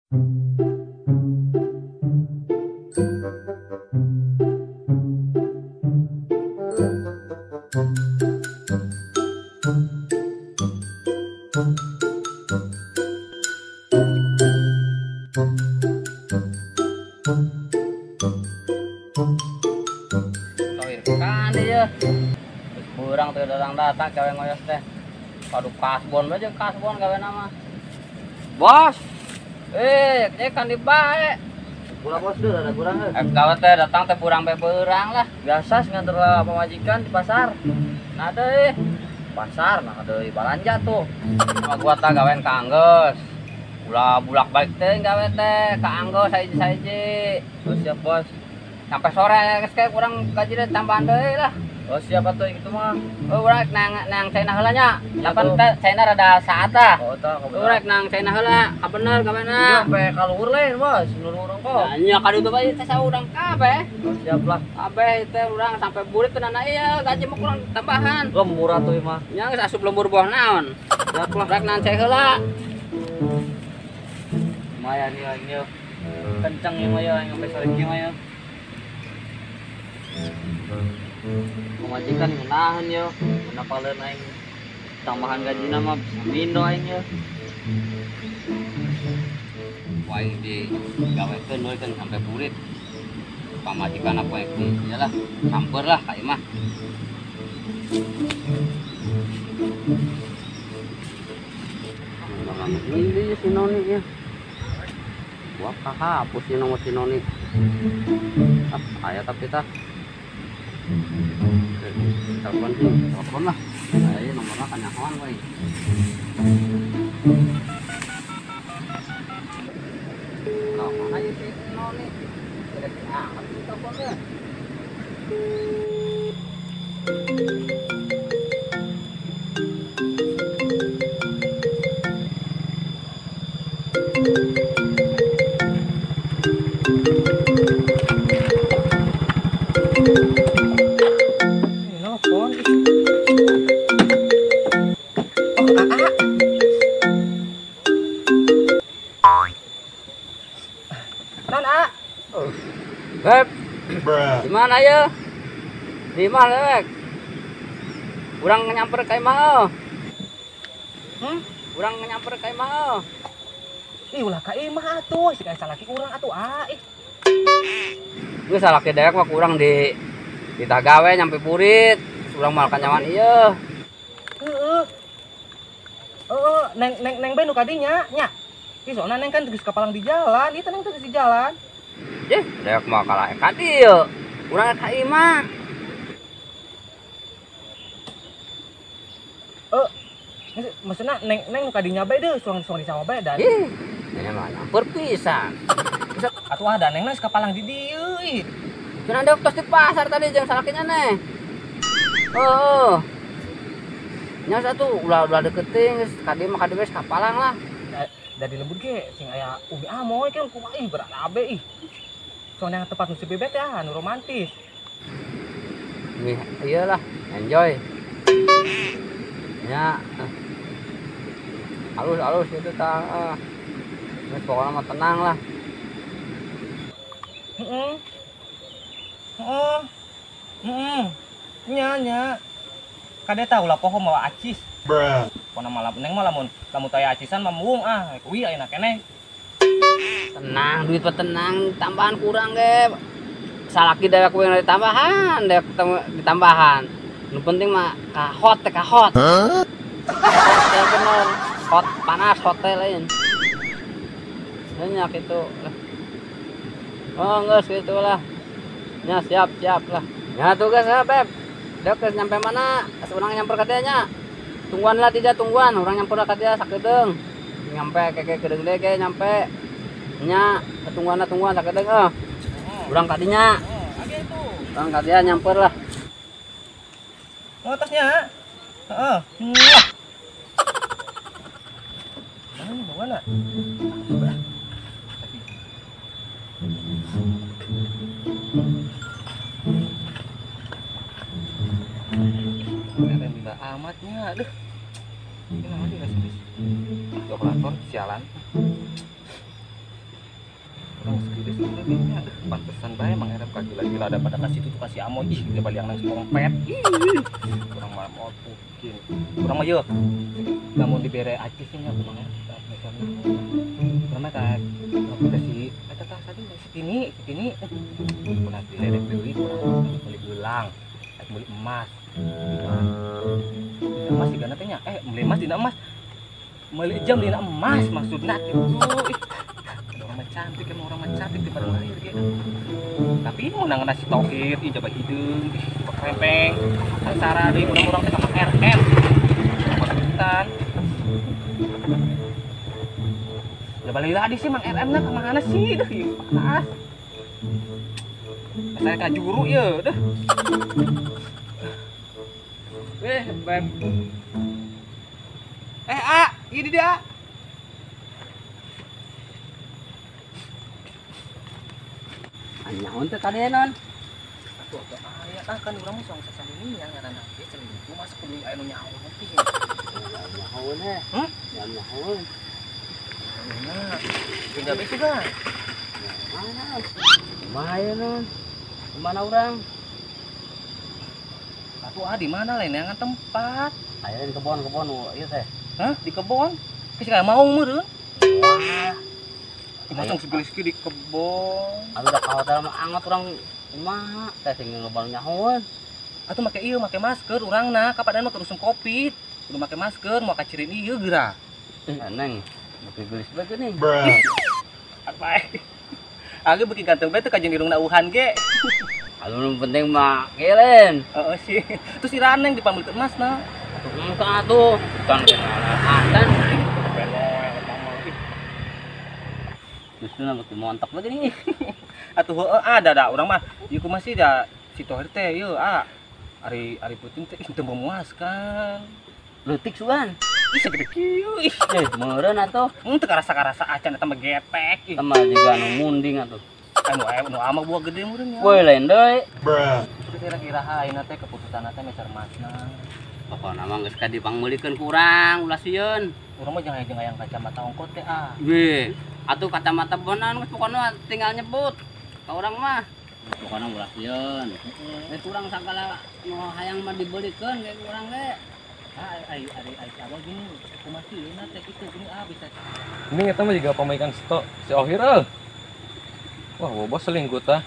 Kan dia kurang tuh datang gawe ngoyos teh. Padu kasbon aja kasbon gawe nama. Bos. Kan dibae. Kurang bos deh, ada kurang deh. Gawe teh datang teh kurang beberang lah. Biasa nganter lah pemajikan di pasar. Nah deh. Pasar nah deui balanja tuh. Sama gua teh gawean ka Anggeus. Ulah bulak balik teh gawe teh ka Anggeus saiji-saiji. Oh, siap bos. Sampai sore geus kayak kurang gaji teh tambahan deui lah. Oh siapa tuh itu mah? Urek nang China heula nya. Lapan teh China rada saat tah. Oh tah kabener. Urek nang China heula, ka bener gaweana. Sampai kaluhur lain bos, seluruh orang kok. Nya ka ditu bae teh saurang kabeh. Oh siap lah. Kabeh teh urang sampai burit teh nana ieu gaji mah kurang tambahan. Gua murah tuh mah. Nya geus asup lembur buah naon. Siap lah. Urek nang China heula. Lumayan nih aing kenceng ya mah ya sampai sore kieu mah ya. Pemajikan ngeunaheun ya, menapaleun aing tambahan gajina mah mindo aing ya. Wae di gawekeun we kan sampai burit. Pamajikan apa itu? Iyalah, campur lah ka imah. Ini si Noni ya. Gua kahapus si nomor si Noni. Aya tapi tah. Telepon sih, telepon lah. Ayo nomornya kan nyahoan we. Kalau mana aja sih Noni? Tidak diangkat teleponnya. Nelfon. Non A. Beb. Di mana ya? Di mana, Beb? Urang nyamper ka imah. Urang nyamper ka imah. Ih ulah ka imah atuh, si kae salaki urang atuh ih. Geus salaki daek mah kurang di tagawe nyampe purit. Urang mal kanyawan ieu. Heeh. Neng be nu kadinya nya. Ih soalna neng kan geus kapalang di jalan, ieu neng geus di jalan. Daek mah kalah ka dieu. Urang ka imah. Maksudna neng nu kadinya bae deui, suang di sawah bae dan. Nya mah nyampur pisan. Atuh ada neng geus kapalang di dieu ih. Cenah deuk tos di pasar tadi jeung salakinya neh. Oh. Nya satu ulah deketing geus ka dieu mah ka dieu geus kapalang lah. Dari lembur ge sing aya umi amoy kan kumaha ih berat abe ih. Soalnya tempat nu bebet ya, nu romantis. Iyalah, enjoy. Ya. Halus itu tah. Geus pokona mah tenang lah. Nya. Kade tahu lah poho mawa acis. Pona malam neng mah lamun taya acisan mah muung kuwi ayeuna keneh. Tenang, duit mah tenang, tambahan kurang ge. Salaki dewek we ditambahan, ditambahan. Nu penting mah ka hot. Hot teh bener. Hot panas hot teh lain. Nya kitu. Oh, geus kitu lah. Nya siap lah. Nya tugas Beb. Dek geus nyampe mana? Urang nyamper ka dieu nya. Tungguan lah tidak tungguan, urang nyamper ka dieu sakedeung. Nyampe keke kedeung deui ge nyampe. Nya tungguan sakedeung urang ka dinya. Urang ka dieu nyamper lah. Oh tasnya. Heeh. Mana? Ada amatnya, aduh. Ini nama dia kasih. Doklator sialan. Orang sekiris sebagainya. Pantesan bae Mang Erem gila-gila daripada kasih itu tuh kasih amoy. Ih, dia balik yang nang sepompet. Kurang mah mau mungkin. Kurang mah yeuh. Namun dibere acisnya aku Mang Erem. Kurang mah kayak aku kasih eta tah tadi segini. Kurang diledek deui kurang beli gelang. Beli emas. Dina emas digana teh nya. Beli emas dina emas. Meuli jam dina emas maksudna gitu. Orang cantik emang orang cantik di pada lahir gitu. Tapi mau nang nasi tauhid, ijabah hidung, krempeng, angsara deui urang-urang teh sama RM. Pakutan. Ya balik lagi sih Mang RM na kemana sih dah ieu panas. Saya ka juru ya dah. Beb. Ini dia. Anyaun teh kadenon. Atuh aya kan urang mah song sasalini yang ngaranna ge selingkuh masa kudu aya nu nyaho teh. Nyahoun heh. Nyahoun. Nah, tinggal besu kan. Mana? Kumaha non? Kemana orang? Atuh di mana lain yang tempat? Aya di kebon ieu teh. Hah? Di kebon? Geus ka mau meureun. Wah. Masang segala-segala di kebon. Atuh da ka hotel mah angot urang kumaha teh sing loba nyahoun. Atuh make masker urangna kapadana mah kerusum Covid. Kudu make masker mau kacirin ieu geura. Neng, beuki geulis bae geuning. Apa? Aku beuki ganteng bae teh ka jeung irungna Wuhan ge. Anu penting mah kelen. Heeh sih. Terus si Raneng dipamulkeun masna. Atuh kan kenal-kenalan. Justru nama tu montak lagi nih. Atuh heueuh ada urang mah ieu kumaha sih da si Tohir teh ieu ari Putin teh teu memuaskan. Leutik sugan. Ih segede kieu ih. Meureun atuh. Teu karasa acan eta mah gepek ih. Sama juga anu munding atuh. Anu ama buah gede meureun ya. Woi lain deui. Kira-kira ayeuna teh keputusanna teh meser masna. Pokona mah geus ka dipangmeulikeun kurang ulah sieun. Urang mah jangan hayang kacamata ongkot teh Weh, atuh kacamata bonan geus pokona tinggal nyebut. Ka urang mah pokona ulah sieun. Kurang sagala nu hayang mah dibeulikeun ge urang ge. Ari awal gini kumaha sih euna teh kitu gini bisa. Ini eta mah juga pamaikan stok si Ohir euy. Wah, bos selingkuh tah.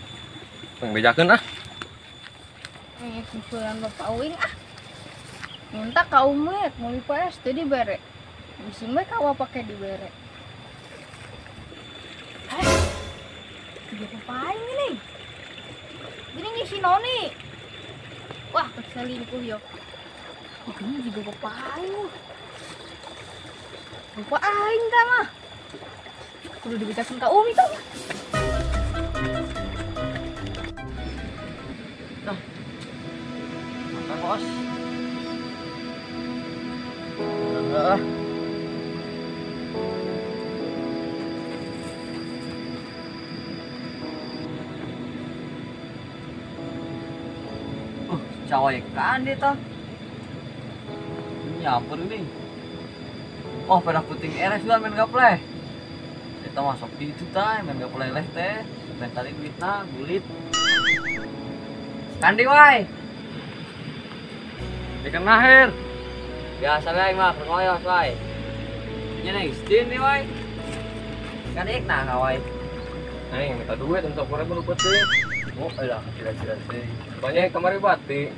Peng bejakeun Kumpulan Bapak Uing minta kau met mau PS teh dibere. Bisi mah kawa pake dibere. Dia ngapain ini? Ini si Noni. Wah, keselingkuh yo. Ini juga Bapak Aing. Bapak Aing tah mah. Kudu dibitakeun ka Umi tah. Apa bos? Cawekan dia tah. Nyampur nih. Oh, pada puting RS juga main gaple. Kita masuk di itu tah, main gaple leh teh. Main tali duitna, bulit. Kandi wae. Ikan nahir. Biasa wae mah perkoyos wae. Nya nih, stin nih wae. Kan ikna ka wae. Nih, minta duit untuk kurang lupa teh. Oh, alah kira-kira sih. Banyak kamari bati.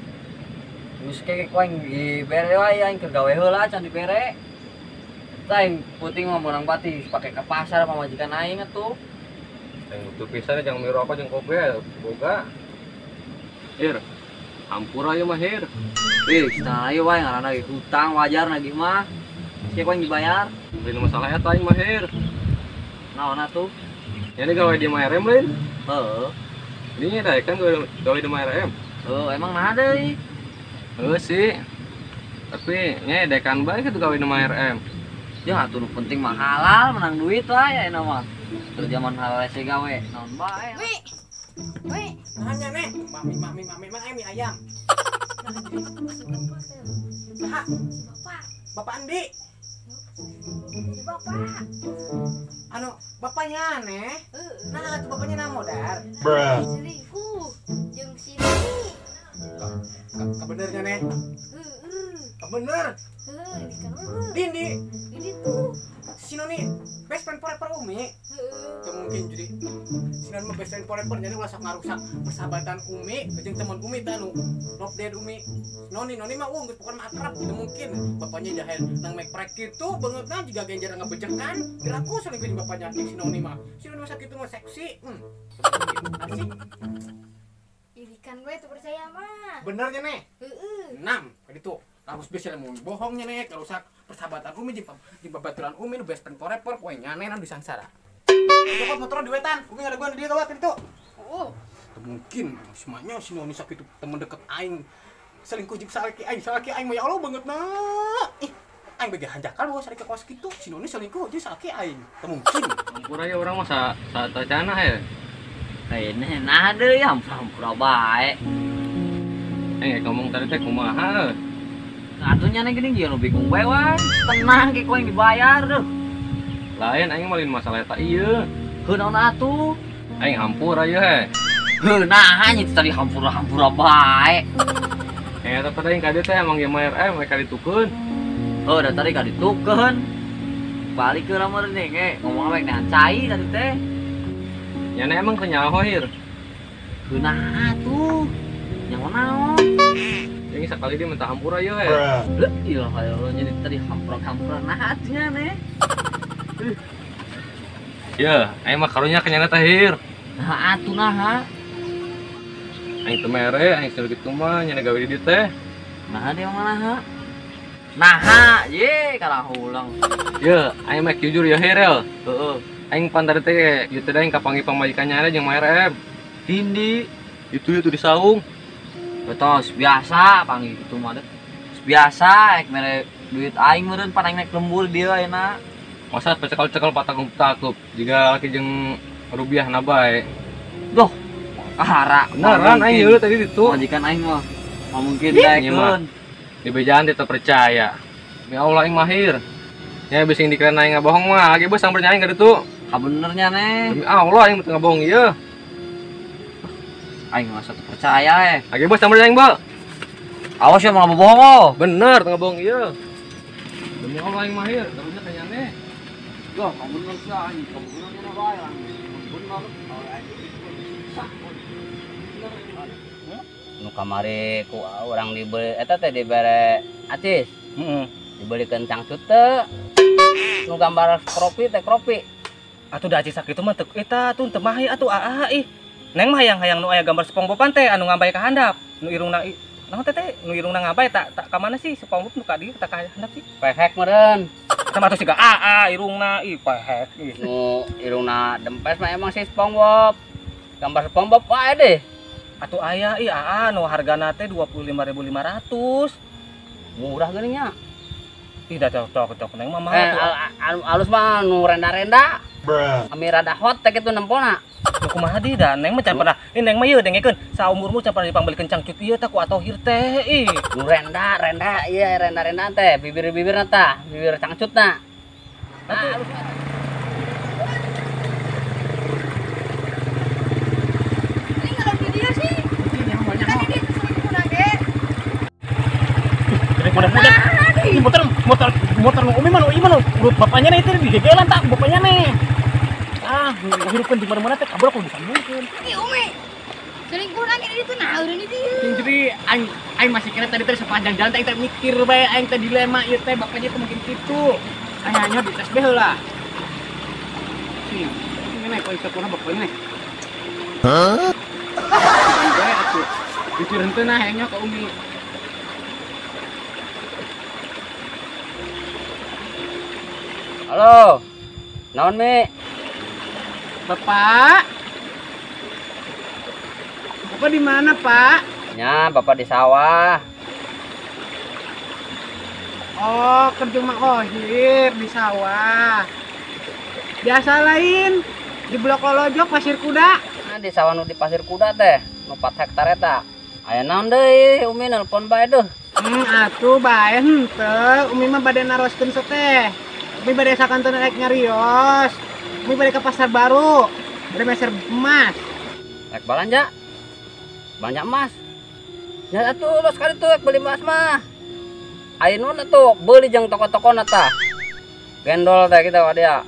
Geus keke koeng dibere wae aing keur gawe heula can dibere. Lain puting mah menang bati pake ke pasar pamajikan aing atuh. Yang butuh pisan jangan miru apa jeung kobel. Boga. Hir. Hampura ieu mah hir. Nah ayo wae ngaranna ge hutang wajar nagih mah. Cek koeng dibayar. Lain masalah eta aing mah hir. Naon atuh? Ini gawe di MRM lain. Heeh. Ini dah kan gawe di MRM. Emang nah deui. Sih. Tapi nya dekan bae kitu gawe di MRM. Ya atuh nu penting mah halal menang duit wae ayeuna mah. Keur zaman halal se gawe naon bae. Wih, Nanya nek, mami mah mie ayam. Nah, Bapak. Bapak Andi. Si bapak. Anu, bapaknya aneh. Nah, itu bapaknya namodar. Selingkuh. Jeung si Noni. Kebenernya neh. Heeh. Kebener. Ini kan mah. Dindi. Ini tuh. Si Noni best friend forever Umi. Gak mungkin jadi si Noni mah best friend forever jadi ulah sok ngarusak persahabatan Umi jeung teman Umi teh anu love dead Umi. Noni mah geus pokona mah akrab itu mungkin bapaknya jahel nang make prek kitu beungeutna jiga genjara ngabejekan kiraku selingkuh jeung bapaknya jeung si Noni mah sakitu mah seksi. Asik. Ini kan gue tuh percaya mah. Benernya nih. Heeh. 6 kali itu harus bisa mau bohongnya nih ngarusak persahabatan Umi jeung babaturan Umi nu best friend forever poe nyanenan di sangsara. Cokot motor di wetan, Umi ngadeguan di dia gawat itu. Oh. Mungkin semuanya si Noni sakitu teman deket aing selingkuh jeung salaki aing mah ya Allah banget nah. Aing bege hanjakal bawa salaki kos kitu si Noni selingkuh jeung salaki aing. Teu mungkin. Hampura ya orang masa saat tacana ya. Ini nah deh ya hampura bae. Ngomong tadi teh kumaha? Atunya nih gini jangan bingung bae wan. Tenang ke koe yang dibayar deh. Lain aing malin masalah eta ieu. Heunaon atuh? Aing hampura ya he. Nah hanya tadi hampura bae. Eta tadi aing kade teh emang ge MRM mereka ditukeun. Oh, udah tadi kan ditukeun. Balik ke lamar nih, ngomong apa yang cai tadi teh. Nyana emang kenyaho hir. Nah tuh, yang naon? Yang sekali dia minta hampura ya he. Lah, iya hayo jadi tadi hampura nah atunya nih. Ya, aing mah karunya kenyana teh hir. Nah atuh nah. Aing teu mere, aing sedikit mah nyana gawe di dieu teh. Nah dia mana? Nah, ye kalah ulang. Ya, aing mah jujur ya hir ya. Heeh. Aing pandar teh ieu teh aing kapanggih pamajikannya ada jeung MRM. Tindi Itu di saung. betos biasa panggil gitu mah deh. Biasa ek mere duit aing meureun pan aing naik lembur dia ayeuna. Masa pecekal-cekal patakup-takup jika laki jeung rupiah na bae. Duh, kahara. Beneran aing ieu tadi ditu. Majikan aing mah mungkin Iya, daekeun. Di bejaan tetep percaya. Ya Allah aing mahir. Ya bising dikira aing ngabohong mah, lagi bos sampeurnya aing ka ditu. Kabenernya nih. Demi Allah aing teu ngabohong ieu. Aing masa percaya Lagi bos sampeurnya aing, Bal. Awas ya malah bohong oh. Bener teu ngabohong ieu. Demi Allah aing mahir, terusnya kayane. Yo, kabener sih aing, kabenernya bae lah. Bener. Nu kamari ku urang dibeli eta teh dibere acis. Heeh. Dibelikeun cangcut teh. Nu gambar kropi teh kropi. Atuh da aci sakitu mah teu eta tuh teu mahi atuh aa ih. Neng mah hayang-hayang nu aya gambar SpongeBob teh anu ngambay ka handap. Nu irungna naon teh nu irungna ngambay tak ka mana sih SpongeBob nu ka dieu tak ka handap sih. Pehek meureun. Sama atuh siga aa irungna ih pehek ih. Nu irungna dempes mah emang si SpongeBob. Gambar SpongeBob wae deh. Atuh aya ih aa nu hargana teh 25.500. Murah geuning nya. Ih da cocok neng mah mah atuh. Alus mah nu renda-renda. Ami rada hot teh kitu nempona. Nu kumaha di da neng mah can pernah neng mah ieu dengekeun saumurmu can pernah dipanggilkeun cangcut ieu tah ku atohir teh ih. Nu renda iya renda teh bibir-bibirna tah bibir cangcutna. Atuh Ini kalau video sih. Kan ini selingkuh nage. Motor nu Umi mah nu ieu mah nu bapaknya nih teh digegelan tak bapaknya nih. Hirupkeun di mana-mana teh kabur aku disambungkeun. Ih, Umi. Selingkuh nage itu nah urang itu. Jadi aing masih kira tadi sepanjang jalan teh mikir bae aing teh dilema ieu teh bapaknya teh mungkin kitu. Aya dites bae heula. Sih, ini poin sepuluh bapaknya. Hah? Bae atuh. Pikiran teh nah hayangnya ke Umi. Halo. Naon Mi? Bapak? Bapak di mana, Pak? Nya, Bapak di sawah. Oh, kerja Mak Ohir di sawah. Biasa lain di Blok Lolojok Pasir Kuda. Nah, di sawah nu di Pasir Kuda teh, nu 4 hektar eta. Aya naon deui Umi nelpon bae deuh. Atuh bae henteu, Umi mah bade naroskeun teh. Umi bade sakanton naik nyarios. Umi bade ke pasar baru. Bade meser emas. Rek balanja. Banyak emas. Ya atuh lo sekali tuh rek beli emas mah. Ayeuna tuh beli jeung toko-toko tah. Gendol teh kita dia.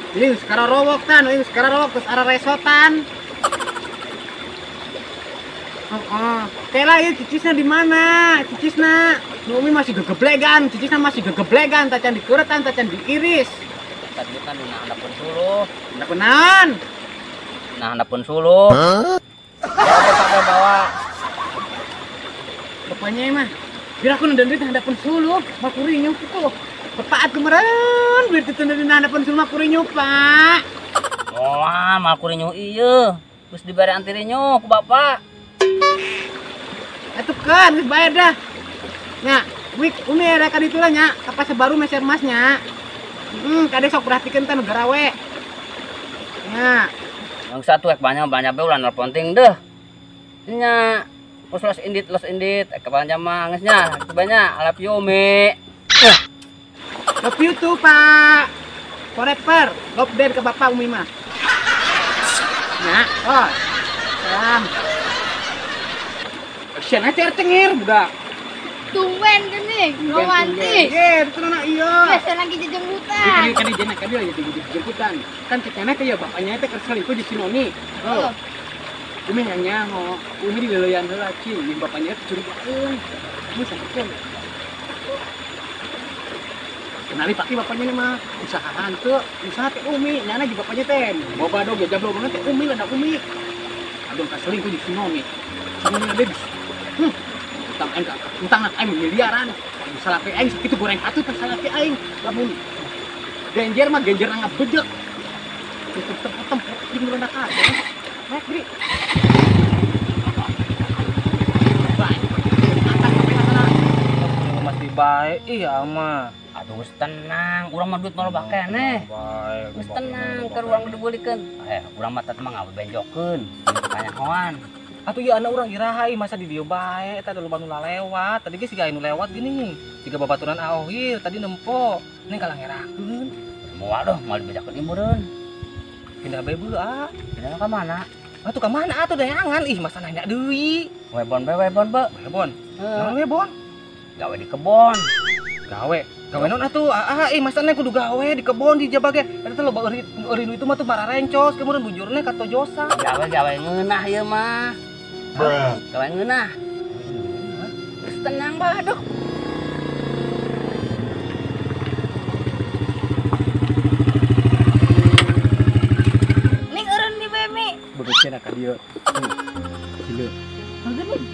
Ini sekarang rowok tan, ini sekarang rowok terus arah resotan. Tela ya cicisna di mana? Cicisna. Umi masih gegeblegan, cicisna masih gegeblegan, tacan dikuretan, tacan diiris. Tadi kan dina handapun suluh. Handapenan. Nah handapun suluh. Ya pada bawa. Bapaknya mah. Biar aku nonton duit handapun suluh, mah kurinya tuh. Pepaat kemarin, biar ditunda di handapun suluh mah kurinya, Pak. Oh, mal kurinyo ieu. Terus dibere antirinyo ku bapak. Itu kan, geus bayar dah. Nya, umi ada kan itulah nya, kapas baru meser emasnya. Kade sok perhatikan teh negara we. Nya, Yang satu banyak be ulah nelpon ting deh. Nya, pos los indit, kepanjang mah geusnya. Itu banyak, I love you, Mi. love you tuh, Pak. Forever, love den ke bapak umi mah. Nya, oh. Salam. Action aja cengir, budak. Tumben gini, romantis. Itu anak iya. Biasa lagi jejembutan. Kan di jenak dia ya di jemputan. Kan cekana teh ya bapaknya teh keur selingkuh di Sinoni. Oh. Umi nanya ngo, umi dileleyan heula cing, jeung bapaknya teh curigaan. Umi sampun. Kenali pake bapaknya nih mah usahaan tuh, usaha teh umi, nyana jeung bapaknya teh. Boba dog ya jablo banget teh umi lah umi. Aduh ka selingkuh di Sinoni. Sinoni bebis. Utang aing miliaran. Salah pe aing sakitu goreng atuh teh salah pe aing. Lamun genjer mah genjer angap bedek. Tempet di merendah ka. Naik beri. Baik. Masih baik iya mah. Aduh geus tenang, urang mah duit mah keneh. Geus tenang, keur urang dibulikeun. Urang mah teh mah ngabenjokeun. Tanya kawan. Atuh ya anak orang iraha masa di dieu bae eta da loba nu lewat. Tadi ge siga anu lewat gini. Siga babaturan aohir tadi nempo. Ning kalah ngerakeun. Moal doh, moal dibejakeun ieu meureun. Pindah bae beuleuh. Pindah ka mana? Atuh ka mana atuh dayangan ih masa nanya deui. Webon be. Webon. Naon webon? Gawe di kebon. Gawe naon atuh? Masa neng kudu gawe di kebon di jabage. Eta teh loba eureun itu mah tuh mararencos, kemudian bujurna ka tojosa. Gawe ngeunah ieu mah. Gawe ngeunah. Geus tenang bah aduh. Ning eureun di Bemi. Bebeutkeun ka dieu. Gila.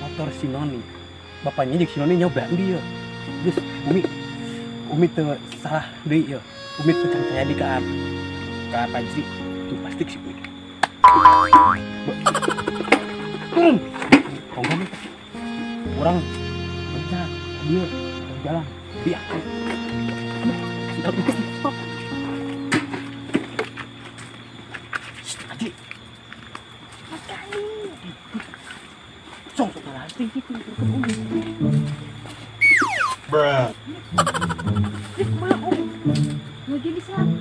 Motor Sinoni. Bapaknya jeung Sinoni nyoba dieu. Geus Umi teu salah deui ya. Umi teu percaya di ka Fajri. Tuh plastik sih gue. Kongkong nih. Orang bencana dia jalan biak. Sudah stop. Aji. Song plastik itu Bruh. Mau jadi siapa?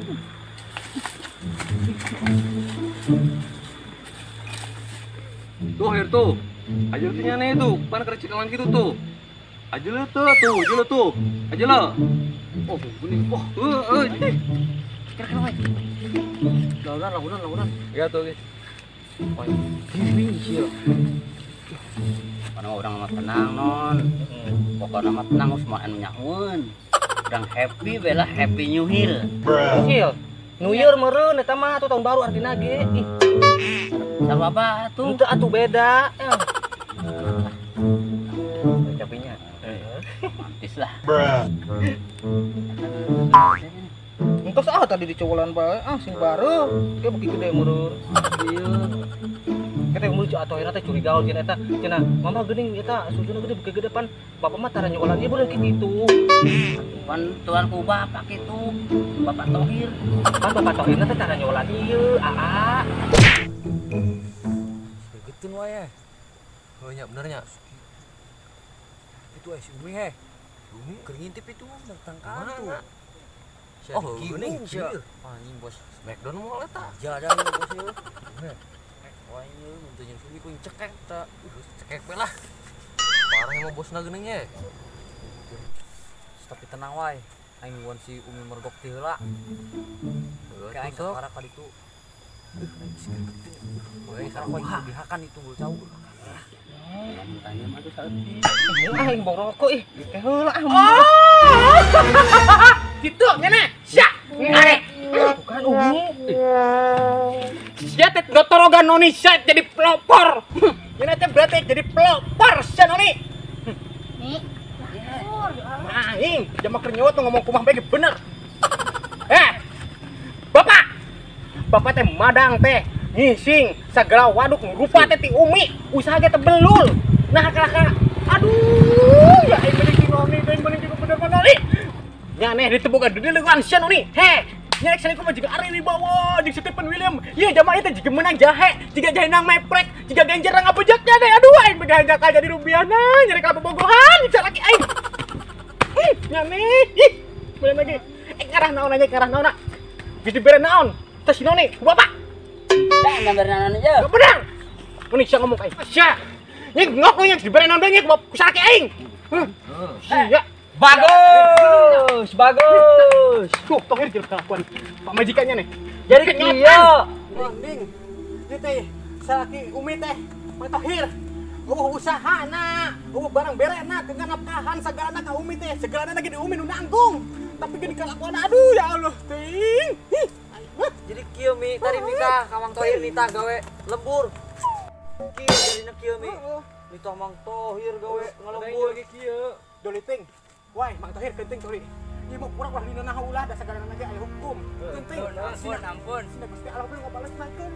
Tuh akhir tuh. Aja tuh nyane itu. Pan kerja kawan gitu tuh. Aja lo tuh, Aja lo. Oh, ini. Wah, Kira-kira wae. Lawan. Ya tuh, guys. Oh, ini sih. Karena orang mah tenang non. Pokoknya mah tenang semua anu nyahoeun. Urang happy bela happy new year. Kecil. New Year meureun eta mah atuh tahun baru artina ge. Ih, Sama apa tuh? itu atuh beda. Capinya. Mantis lah. Engkos tadi dicowolan bae sing baru. Ge beki gede meureun. Ieu. Kita yang menuju atau teh curiga ulin eta cenah mama geuning eta sujuna gede beki gede pan bapak mah tara nyokolan ieu bener kitu. Pan tuan ku bapak itu. Bapak Tohir. Pan bapak tohirna teh tara nyokolan ieu Gitu wae. Oh nya benernya. Itu si Umi Umi keur ngintip itu datang kantor. Oh, geuning sia. Anjing bos Smackdown moal eta. Jadan bos ieu. Wah ieu mun jeung Sumi kuing cekek ta. Cekek we lah. Parah emang bosna geuning ye. Tapi tenang wae. Aing nuan si Umi mergok ti heula. Kayak aing kakara ka ditu. Woi, sarua dihakan itu gul cau. Tanya mah tuh saeutik. Aing bawa rokok ih. Teh heula ah. Gitu nyana. Sia. Are. Bukan Umi. Sia teh dotorogan noni sia jadi pelopor. Nyana teh berarti jadi pelopor sia noni. Mi. Aing, jama keur nyewot ngomong kumah bae bener. Bapak teh madang teh ngising sagala waduk rupa teh ti Umi usaha ge teh belul. Nah kalaka aduh ya aing bener ki noni aing bener ki bener noni. Nya neh ditebukan deuleugan sia noni. Nya selingkuh mah jiga Ari Wibowo jeung Stephen William. Ieu jama ieu teh jiga menang jahe, jiga jahe nang meprek, jiga genjer nang ngabejaknya deh. Aduh aing begahan jakal jadi rubiana nyari ka bobogohan salaki aing. Nya neh. Bener lagi. Ngarah naon aja ngarah naon. Geus dibere naon? Tes noni, bapak. Cak gambar naon aja. Gak benar. Ini siapa ngomong kayak Sia. Ini ngok yang diberi naon banyak bapak kusarake aing. Sia. Bagus. Tuh, tohir jeung kelakuan Pak majikannya nih. Jadi kieu. Mending. Ieu teh salaki Umi teh Mang Tohir. Usahana, barang berena dengan ngapahan sagalana ka Umi teh. Segalana lagi di Umi nu nanggung. Tapi gini kelakuan aduh ya Allah, ting. Jadi kieu Mi tadi nikah ka Mang Tohir nita gawe lembur. Kieu jarina kieu Mi. Nita Mang Tohir gawe ngalembur ge kieu. Doliting. Wah, Mang Tohir penting Tohir. Ieu mah kurang lah dina naha ulah da sagalana ge aya hukum. Penting. Ampun. Sina Gusti Allah teh ngabalesakeun.